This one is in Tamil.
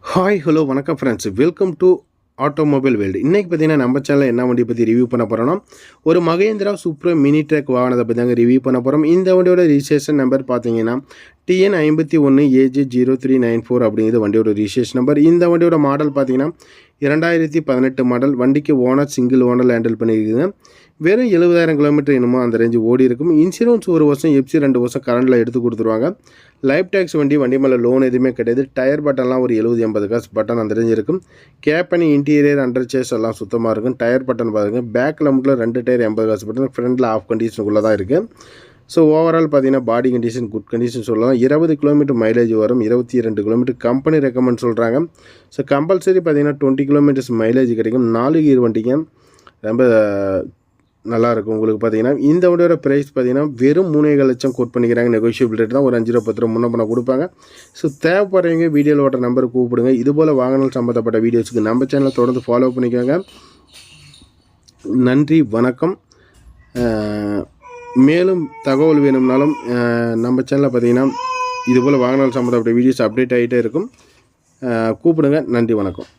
ஹாய் ஹலோ வணக்கம் friends, welcome to automobile world. இன்றைக்கி பார்த்தீங்கன்னா நம்ம சேனலில் என்ன வண்டி பற்றி ரிவ்யூ பண்ண போகிறோன்னா, ஒரு மகேந்திரா சூப்பர் மினி ட்ரக் வாகனத்தை பற்றி தாங்க ரிவ்யூ பண்ண போகிறோம். இந்த வண்டியோட ரிஜிஸ்ட்ரேஷன் நம்பர் பார்த்தீங்கன்னா TN 51 AJ 0394 அப்படிங்கிறது வண்டியோட ரிஜிஸ்ட்ரேஷன் நம்பர். இந்த வண்டியோட மாடல் பார்த்தீங்கன்னா 2018 மாடல். வண்டிக்கு ஓனர் சிங்கிள் ஓனர் ஹேண்டில் பண்ணியிருக்குது. வெறும் 70,000 கிலோமீட்டர் என்னமோ அந்த ரேஞ்சு ஓடி இருக்கும். இன்சூரன்ஸ் 1 வருஷம், எஃப்சி 2 வருஷம் கரண்டில் எடுத்து கொடுத்துருவாங்க. லைஃப் டேக்ஸ் வண்டி மேலே லோன் எதுவுமே கிடையாது. டயர் பட்டன்லாம் ஒரு 70-80 காசு பட்டன் அந்த ரேஞ்சு இருக்கும். கேப்பனி இன்டீரியர் அண்டர் சேஸ் எல்லாம் சுத்தமாக இருக்கும். டயர் பட்டன் பாருங்கள், பேக்கில் மட்டும் 2 டயர் 80 காசு பட்டன், ஃப்ரண்டில் ஆஃப் கண்டிஷனுக்குள்ளே தான் இருக்குது. ஸோ ஓவரால் பார்த்தீங்கன்னா பாடி கண்டிஷன் குட் கண்டிஷன் சொல்லலாம். 20 கிலோமீட்டர் மைலேஜ் வரும். 22 கிலோமீட்டர் கம்பெனி ரெக்கமெண்ட் சொல்கிறாங்க. ஸோ கம்பல்சரி பார்த்தீங்கன்னா 20 கிலோமீட்டர்ஸ் மைலேஜ் கிடைக்கும். 4 கீர் வண்டிங்க ரொம்ப நல்லாயிருக்கும். உங்களுக்கு பார்த்தீங்கன்னா இந்த வண்டியோட ப்ரைஸ் பார்த்தீங்கன்னா வெறும் 3.5 லட்சம் கோட் பண்ணிக்கிறாங்க. நெகோஷியபிள் ரேட் தான். ஒரு 5 ரூபா 10 ரூபா முன்ன பண்ண கொடுப்பாங்க. ஸோ தேவைப்படுறவங்க வீடியோவில் ஓட்டுற நம்பரை கூப்பிடுங்க. இதுபோல் வாகனம் சம்மந்தப்பட்ட வீடியோஸுக்கு நம்ம சேனலை தொடர்ந்து ஃபாலோ பண்ணிக்கோங்க. நன்றி, வணக்கம். மேலும் தகவல் வேணும்னாலும் நம்ம சேனலில் பார்த்தீங்கன்னா இதுபோல் வாகனம் சம்மந்தப்பட்ட வீடியோஸ் அப்டேட் ஆகிட்டே இருக்கும். கூப்பிடுங்க. நன்றி, வணக்கம்.